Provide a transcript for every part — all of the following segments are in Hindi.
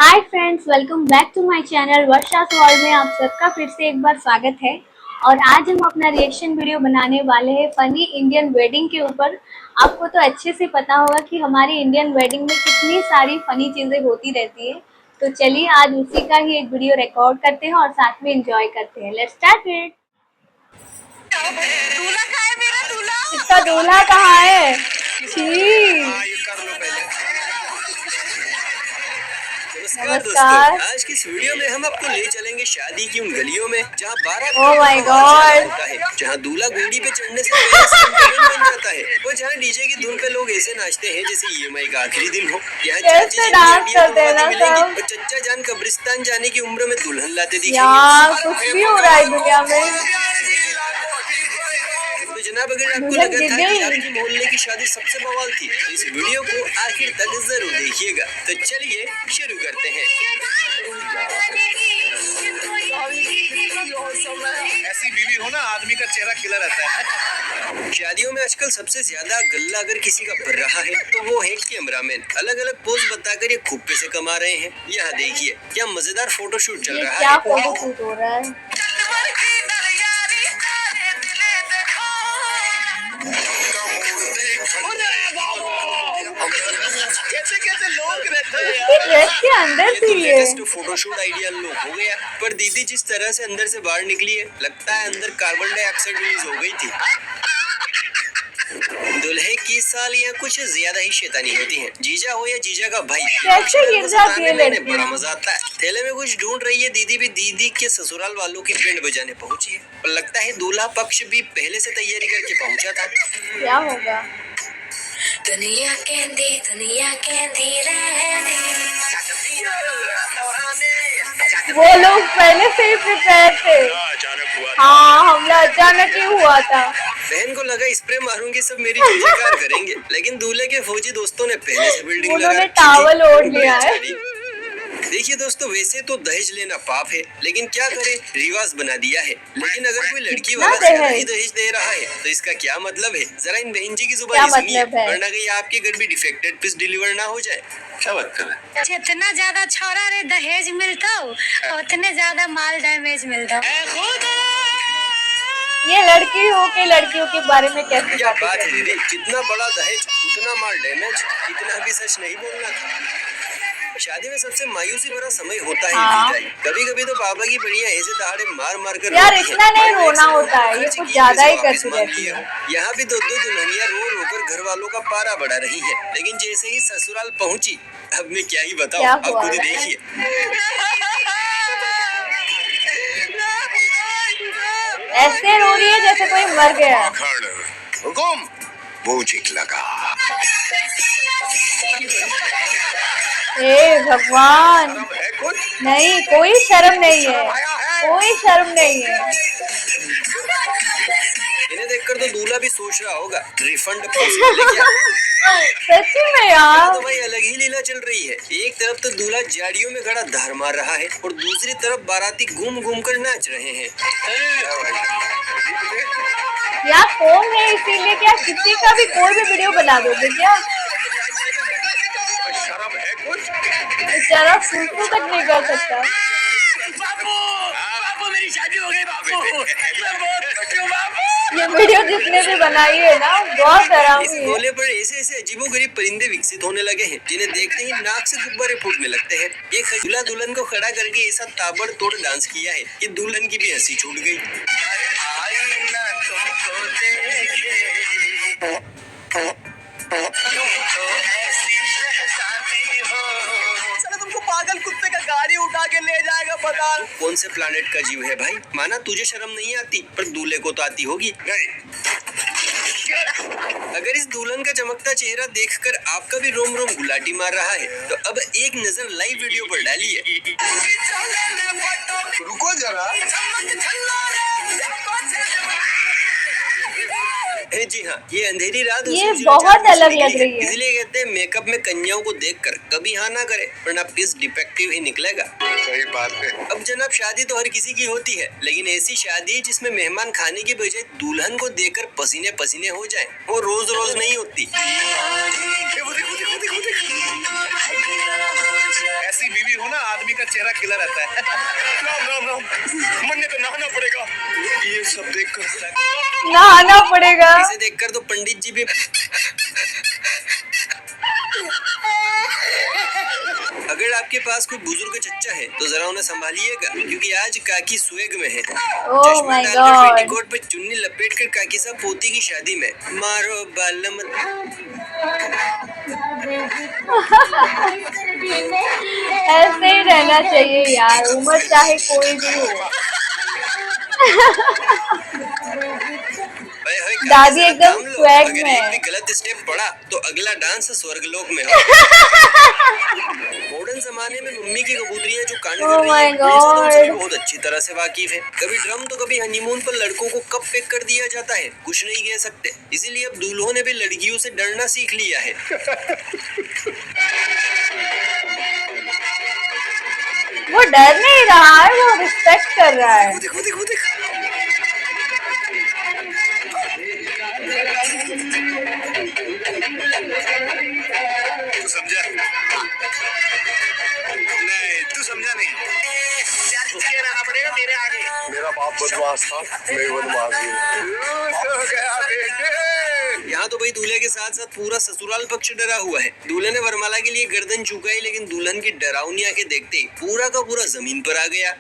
Hi friends, welcome back to my channel Varsha's world में आप सबका फिर से एक बार स्वागत है। और आज हम अपना रिएक्शन वीडियो बनाने वाले हैं फनी इंडियन वेडिंग के ऊपर। आपको तो अच्छे से पता होगा कि हमारी इंडियन वेडिंग में कितनी सारी फनी चीज़ें होती रहती है। तो चलिए आज उसी का ही एक वीडियो रिकॉर्ड करते हैं और साथ में एंजॉय करते हैं। Let's start it. दूल्हा कहाँ है? मेरा दूल्हा। इसका दूल्हा कहाँ है? नमस्कार दोस्तों, आज की इस वीडियो में हम आपको ले चलेंगे शादी की उन गलियों में जहाँ बारात होता है, जहाँ दूल्हा घोड़ी पे चढ़ने से पहले संतुलन बन जाता है और जहाँ डीजे की धुन पे लोग ऐसे नाचते हैं जैसे ईएमआई का आखिरी दिन हो। यहाँ चच्चा जान कब्रिस्तान जाने की उम्र में दुल्हन लाते दिखेंगे। कुछ भी हो रहा है दुनिया में। तो जनाब, अगर आपको लगा था कि आपकी मोहल्ले की शादी सबसे बवाल थी तो इस वीडियो को आखिर तक जरूर देखिएगा। तो चलिए शुरू करते हैं। ऐसी बीवी हो ना, आदमी का चेहरा खिला रहता है। शादियों में आजकल सबसे ज्यादा गल्ला अगर किसी का भर रहा है तो वो है कैमरामैन। अलग अलग पोज बताकर ये खूब पैसे कमा रहे हैं। यहाँ देखिए क्या मजेदार फोटोशूट चल रहा है। क्या फोटोशूट हो रहा है? कैसे लोग रहते हैं अंदर थी फोटोशूट आइडिया लोग हो गया। पर दीदी जिस तरह से अंदर से बाहर निकली है, लगता है अंदर कार्बन डाइऑक्साइड रिलीज हो गई थी। दुल्हे की सालियां कुछ ज्यादा ही शैतानी होती हैं। जीजा हो या जीजा का भाई, बड़ा मजा आता है। थैले में कुछ ढूंढ रही है दीदी भी दीदी के ससुराल वालों की बैंड बजाने पहुंची है। और लगता है दूल्हा पक्ष भी पहले से तैयारी करके पहुंचा था। क्या होगा? दुनिया कहती रहती। वो लोग पहले से ही प्रिपेयर थे। हाँ, हमला अचानक ही हुआ था। बहन को लगा स्प्रे मारूंगी सब मेरी जयकार करेंगे, लेकिन दूल्हे के फौजी दोस्तों ने पहले से बिल्डिंग उन्होंने टावल ओढ़ लिया है। देखिए दोस्तों, वैसे तो दहेज लेना पाप है, लेकिन क्या करे रिवाज बना दिया है। लेकिन अगर कोई लड़की वाला दहेज दे रहा है तो इसका क्या मतलब है? जरा इन बहन जी की जुबानी सुनिए, वरना कहीं आपके घर भी डिफेक्टेड पीस डिलीवर ना हो जाए। क्या बात कर रहे हैं? जितना ज्यादा छोरा रे दहेज मिलता हो उतने ज्यादा माल डैमेज मिलता। ये लड़की हो के लड़कियों के बारे में कैसी क्या बात है दीदी, जितना बड़ा दहेज उतना माल डैमेज, इतना भी सच नहीं बोलना था। शादी में सबसे मायूसी भरा समय होता है। कभी कभी तो बाबा की बढ़िया ऐसे दहाड़े मार मार कर यार इतना नहीं रोना होता है, ये कुछ ज्यादा ही करती रहती है। यहाँ भी दो दुल्हनियां रो रो कर घर वालों का पारा बढ़ा रही है, लेकिन जैसे ही ससुराल पहुँची, अब मैं क्या ही बताऊँ, आप खुद देखिए। ऐसे रो रही है जैसे कोई मर गया। हुकुम बूझिक लगा। हे भगवान, नहीं कोई शर्म नहीं है, कोई शर्म नहीं है। इन्हें देखकर तो दूल्हा भी सोच रहा होगा रिफंड सच्ची में यार, तो भाई अलग ही लीला चल रही है। एक तरफ तो दूल्हा झाड़ियों में खड़ा धार मार रहा है और दूसरी तरफ बाराती घूम घूम कर नाच रहे हैं। यार फोन है इसीलिए क्या किसी का भी कोई भी वीडियो बना दोगे क्या? बेचारा फूफू तक नहीं कर सकता। बापू मेरी शादी हो गई बापू, मैं बहुत खुश हूं बापू। ये वीडियो जिसने भी बनाई है ना, बहुत डरावनी है। इस गोले पर ऐसे ऐसे अजीबोगरीब परिंदे विकसित होने लगे हैं जिन्हें देखते ही नाक से गुब्बारे फूटने लगते हैं। ये दूल्हा दुल्हन को खड़ा करके ऐसा ताबड़तोड़ डांस किया है कि दुल्हन की भी हंसी छूट गई। तुमको पागल कुत्ते का गाड़ी उठा के ले जाएगा पता। कौन से प्लानेट का जीव है भाई? माना तुझे शर्म नहीं आती, पर दूल्हे को तो आती होगी। अगर इस दुल्हन का चमकता चेहरा देखकर आपका भी रोम रोम गुलाटी मार रहा है तो अब एक नजर लाइव वीडियो पर डालिए। रुको जरा। जी हाँ, ये अंधेरी रात ये बहुत अलग लग रही है। इसलिए कहते हैं मेकअप में कन्याओं को देखकर कभी हाँ ना करे, वरना पीस डिफेक्टिव ही निकलेगा। सही बात है। अब जनाब, शादी तो हर किसी की होती है, लेकिन ऐसी शादी जिसमें मेहमान खाने की बजाय दुल्हन को देखकर पसीने पसीने हो जाए, वो रोज रोज नहीं होती। ऐसी बीवी हो ना, आदमी का चेहरा खिला रहता है। राम राम राम, मन ने तो नहाना पड़ेगा ये सब देखकर। नहाना पड़ेगा। इसे देखकर तो पंडित जी भी अगर आपके पास कोई बुजुर्ग चच्चा है तो जरा उन्हें संभालिएगा, क्योंकि आज काकी स्वेग में है। Oh my God. पेटीकोट पे चुन्नी लपेट कर काकी साहब पोती की शादी में मारो बालम। ऐसे ही रहना चाहिए यार, उम्र चाहे कोई भी हो। दादी एकदम स्वैग में है। अगर एक भी गलत स्टेप पड़ा तो अगला डांस स्वर्गलोक में हो। मॉडर्न जमाने में मम्मी की कबूतरियां जो कांड कर रही हैं, उनसे तो बहुत अच्छी तरह से वाकिफ है। कभी ड्रम तो कभी हनीमून पर लड़कों को कब पैक कर दिया जाता है कुछ नहीं कह सकते। इसीलिए अब दूल्हों ने भी लड़कियों से डरना सीख लिया है। वो डर नहीं रहा है, वो रिस्पेक्ट कर रहा है। देखो देखो देखो। तू समझा नहीं, तू समझा नहीं। रहना पड़ेगा तेरे आगे। मेरा बाप बदमाश था, मैं बदमाश हूँ। यहाँ तो भाई दूल्हे के साथ साथ पूरा ससुराल पक्ष डरा हुआ है। दूल्हे ने वरमाला के लिए गर्दन झुकाई, लेकिन दुल्हन की डरावनी आंखें देखते ही पूरा का पूरा जमीन पर आ गया।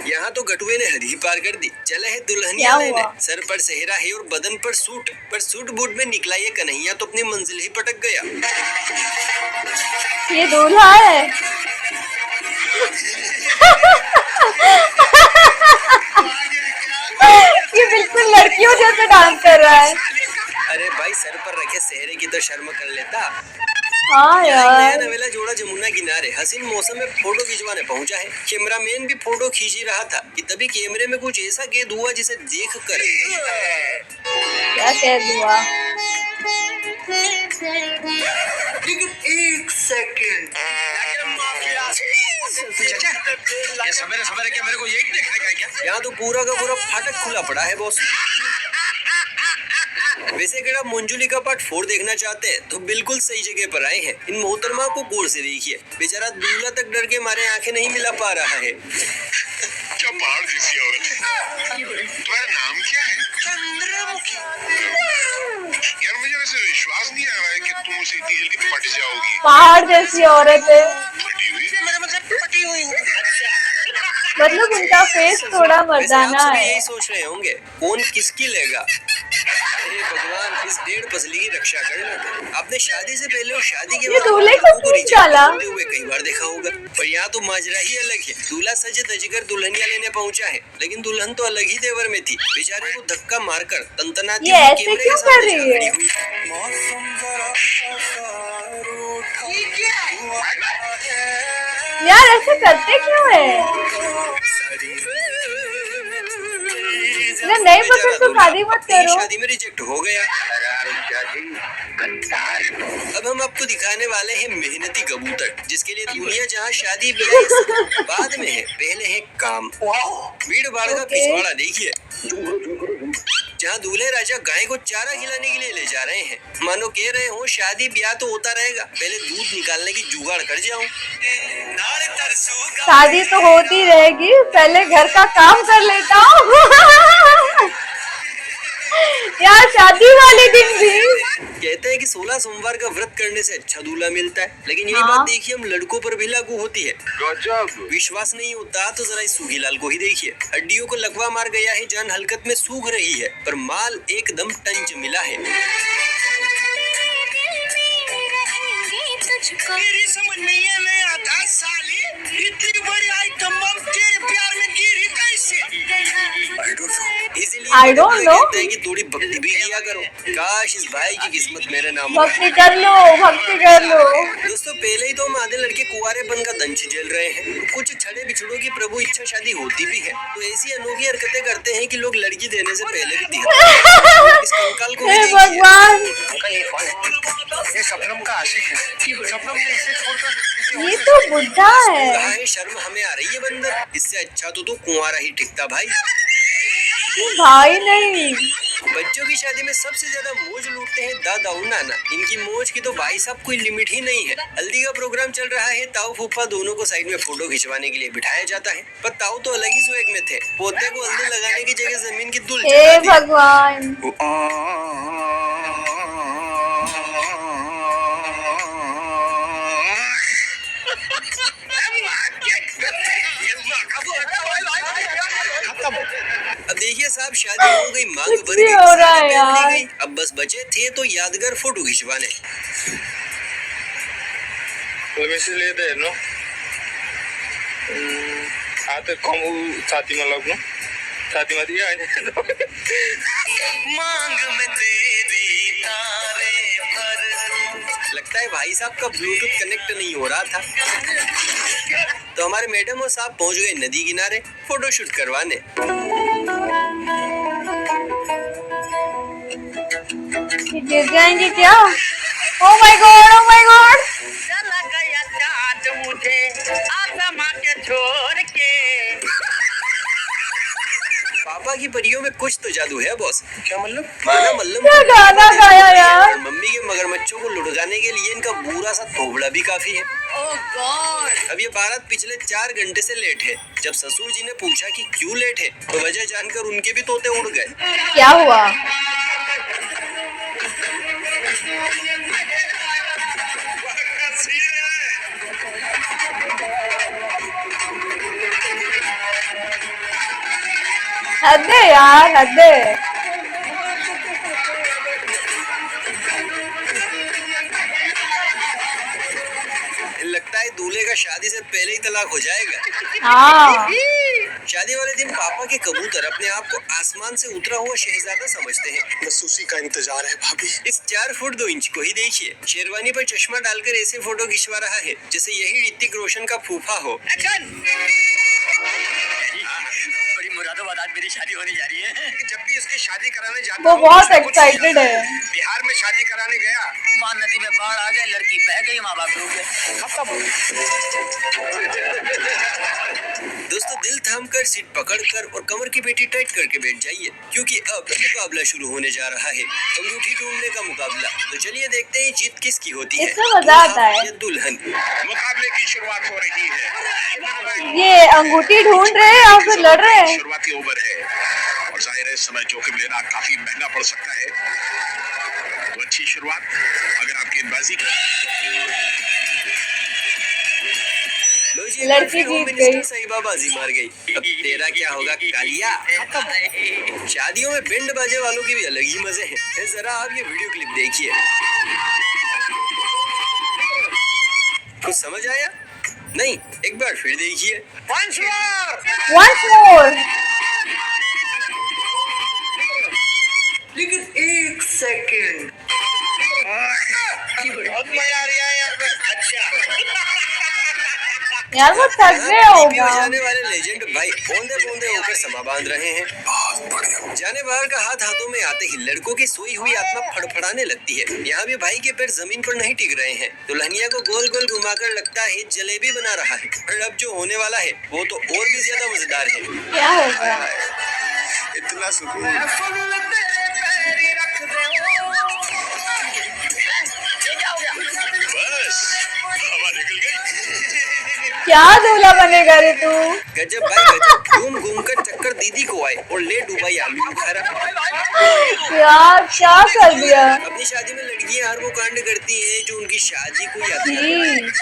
यहाँ तो गटुए ने हद ही पार कर दी। चले है दुल्हनिया लेने, सर पर सेहरा है और बदन पर सूट बूट में निकला ये कन्हैया तो अपनी मंजिल ही पटक गया। ये दूल्हा है। ये बिल्कुल लड़कियों जैसे डांस कर रहा है। अरे भाई सर पर रखे सेहरे की तो शर्म कर लेता। हाँ यार। नवेला जोड़ा जमुना किनारे हसीन मौसम में फोटो खिंचवाने पहुंचा है। कैमरामैन भी फोटो खींच ही रहा था कि तभी कैमरे में कुछ ऐसा कैद हुआ जिसे देख कर क्या कैद हुआ? लेकिन एक सेकंड, सवेरे सवेरे क्या मेरे को यही देखने का है क्या? यहाँ तो पूरा का पूरा फाटक खुला पड़ा है बॉस। वैसे अगर आप मंजुली का पार्ट 4 देखना चाहते हैं तो बिल्कुल सही जगह पर आए हैं। इन मोहतरमा को गौर से देखिए, बेचारा दूल्हा तक डर के मारे आंखें नहीं मिला पा रहा है। क्या पहाड़ जैसी औरत है। तुम्हारा नाम क्या है? चंद्रमुखी। यार मुझे वैसे विश्वास नहीं आ रहा है कि तुम उसे इतनी जल्दी पट जाओगी। पहाड़ जैसी औरत है। पटी हुई? मेरा मतलब पटी हुई हूँ। मतलब उनका फेस थोड़ा मर्दाना है। यही सोच रहे होंगे कौन किसकी लेगा। हे भगवान, इस 1.5 पसली की रक्षा करना। आपने शादी से पहले और शादी के बाद दूल्हे को क्यों डाला? हुए कई बार देखा होगा, पर यहाँ तो माजरा ही अलग है। दूल्हा सज धज कर दुल्हनिया लेने पहुँचा है, लेकिन दुल्हन तो अलग ही तेवर में थी। बेचारे को धक्का मारकर तंतनाती ये ऐसे क्यों कर रही है? यार ऐसे करते क्यों है? नहीं पसंद तो शादी मत करो। शादी में रिजेक्ट हो गया। अब हम आपको दिखाने वाले हैं मेहनती कबूतर, जिसके लिए दुनिया जहाँ शादी ब्याह बाद में है, पहले है काम। भीड़ भाड़ का पिछवाड़ा देखिए, जहाँ दूल्हे राजा गाय को चारा खिलाने के लिए ले जा रहे हैं। मानो कह रहे हो शादी ब्याह तो होता रहेगा, पहले दूध निकालने की जुगाड़ कर जाऊं। शादी तो होती रहेगी, पहले घर का काम कर लेता हूँ। यार शादी वाले दिन भी कहते हैं कि 16 सोमवार का व्रत करने से अच्छा दूल्हा मिलता है, लेकिन यही बात देखिए हम लड़कों पर भी लागू होती है। गजब। विश्वास नहीं होता तो जरा इस सूखीलाल को ही देखिए। हड्डियों को लकवा मार गया है, जान हलकत में सूख रही है, पर माल एकदम टंच मिला है। मेरी समझ में ये नहीं आता साली, इतनी बड़ी आइटम बम तेरे प्यार में गिरी कैसे? इसीलिए I don't know। कहते हैं कि थोड़ी भक्ति भी किया करो। काश इस भाई की किस्मत मेरे नाम हो। भक्ति कर लो, भक्ति कर लो। दोस्तों पहले ही तो हम आधे लड़के कुंवारेपन का दंश झेल रहे हैं, कुछ छड़े बिछड़ों की प्रभु इच्छा शादी होती भी है, तो ऐसी अनोखी हरकतें करते हैं कि लोग लड़की देने से पहले भी इस कंकाल को हे भगवान, ये सपनम का आशिक है। सपनम ने इसे छोड़कर ये तो बुढ़ा है। शर्म हमें आ रही है बंदर, इससे अच्छा तो तू कुंवारा ही टिकता भाई। भाई नहीं, बच्चों की शादी में सबसे ज्यादा मौज लूटते हैं दादा और नाना। इनकी मौज की तो भाई साहब कोई लिमिट ही नहीं है। हल्दी का प्रोग्राम चल रहा है, ताऊ फूफा दोनों को साइड में फोटो खिंचवाने के लिए बिठाया जाता है। पर ताऊ तो अलग ही स्वैग में थे, पोते को हल्दी लगाने की जगह जमीन की धूल हे भगवान। अब देखिए साहब, शादी हो गई, मांग कुछ भर भी गई, हो रहा है साड़ी पहन ली यार। गई। अब बस बचे थे तो यादगार फोटो खिंचवाने। Permisi lihat no. Atau kamu saat ini lagu no? Saat ini dia aja. मांग में तेरी तारे भर। लगता है भाई साहब का ब्लूटूथ कनेक्ट नहीं हो रहा था, तो हमारे मैडम और साहब पहुंच गए नदी किनारे फोटो शूट करवाने। गिर जाएंगे क्या? Oh my God, oh my God. चला गया चाँद मुझे आसमां के छोड़ के। पापा की परियों में कुछ तो जादू है बॉस। क्या मतलब? माना मल्लम क्या गाना गाया यार। मम्मी के मगरमच्छों को लुढ़काने के लिए इनका पूरा सा थोबड़ा भी काफी है। ओह गॉड। अब ये बारात पिछले 4 घंटे से लेट है। जब ससुर जी ने पूछा कि क्यों लेट है, तो वजह जानकर उनके भी तोते उड़ गए। क्या हुआ? हद है यार, हद है। लगता है दूल्हे का शादी से पहले ही तलाक हो जाएगा। हाँ। शादी वाले दिन पापा के कबूतर अपने आप को आसमान से उतरा हुआ शहजादा समझते हैं। बस उसी का इंतजार है भाभी। इस 4 फुट 2 इंच को ही देखिए, शेरवानी पर चश्मा डालकर ऐसे फोटो खिंचवा रहा है जैसे यही ऋतिक रोशन का फूफा हो। बड़ी मुरादाबाद आज मेरी शादी होने जा रही है। जब भी इसकी शादी कराने जाता वो हूँ, बहुत कुछ ना कुछ एक्साइटेड है। बिहार में शादी कराने गया, वहाँ नदी में बाढ़ आ गए, लड़की बह गई, माँ बाप डूब गए। दोस्तों दिल थाम कर, सीट पकड़कर और कमर की पेटी टाइट करके बैठ जाइए, क्योंकि अब मुकाबला शुरू होने जा रहा है। अंगूठी ढूंढने का मुकाबला। तो चलिए देखते हैं जीत किसकी होती है, इसमें मजा आता है। या दुल्हन। मुकाबले की शुरुआत हो रही है। ये अंगूठी ढूंढ रहे हैं या फिर लड़ रहे हैं? शुरुआती ओवर है और जाहिर है इस समय जोखिम लेना काफी महंगा पड़ सकता है। तो अच्छी शुरुआत अगर आप गेंदबाजी लो जी, लड़की होम जीत मिनिस्टर गई। साहिबा बाजी मार गई। अब तेरा क्या होगा कालिया। शादियों में बैंड बाजे वालों की भी अलग ही मजे हैं। जरा आप ये वीडियो क्लिप देखिए, कुछ समझ आया? नहीं, एक बार फिर देखिए। Once more. लेकिन एक सेकंड, बहुत मजा आ रहा है यहाँ पे। अच्छा यार वो थक गए बीपी होगा। बजाने वाले लेजेंड भाई पौंधे पौंधे होकर समा बांध रहे हैं। जाने बाहर का हाथ हाथों में आते ही लड़कों की सोई हुई आत्मा फड़फड़ाने लगती है। यहाँ भी भाई के पैर जमीन पर नहीं टिक रहे हैं। दुल्हनिया को गोल गोल घुमाकर लगता है जलेबी बना रहा है। और अब जो होने वाला है वो तो और भी ज्यादा मजेदार है। क्या होगा? इतना सुकून। बस हवा निकल गई। क्या दूल्हा बनेगा रे तू? गजब भाई गजब। घूम घूम कर चक्कर दीदी को आए और ले डूबाई आलू बुखारा। यार क्या कर दिया? अपनी शादी में लड़कियां हर वो कांड करती हैं जो उनकी शादी को याद करती जी। हैं।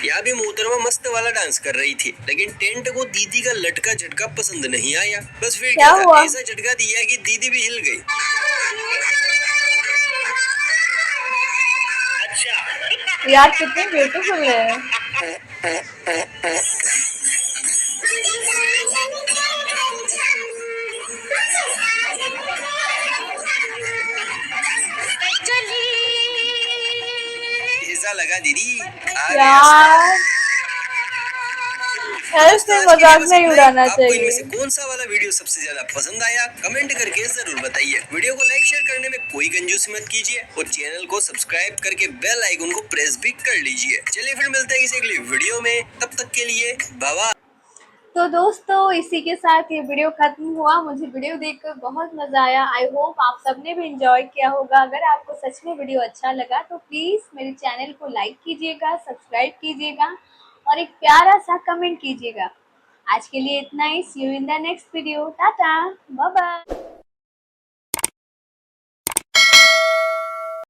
यहाँ भी मोहतरमा मस्त वाला डांस कर रही थी, लेकिन टेंट को दीदी का लटका झटका पसंद नहीं आया। बस फिर क्या था, हुआ? ऐसा झटका दिया कि दीदी भी हिल गई। यार कितनी ब्यूटीफुल है। ऐसा लगा दीदी यार ऐसे मजाक नहीं उड़ाना आपको इनमें से चाहिए। कौन सा वाला वीडियो सबसे ज्यादा पसंद आया, कमेंट करके जरूर बताइए। वीडियो को लाइक शेयर करने में कोई कंजूसी मत कीजिए और चैनल को सब्सक्राइब करके बेल आइकन को प्रेस भी कर लीजिए। चलिए फिर मिलते हैं किसी अगली वीडियो में, तब तक के लिए बाय बाय। तो दोस्तों इसी के साथ ये वीडियो खत्म हुआ। मुझे वीडियो देखकर बहुत मजा आया। आई होप आप सबने भी एंजॉय किया होगा। अगर आपको सच में वीडियो अच्छा लगा तो प्लीज मेरे चैनल को लाइक कीजिएगा, सब्सक्राइब कीजिएगा और एक प्यारा सा कमेंट कीजिएगा। आज के लिए इतना ही। See you in the next video. Tata, bye bye.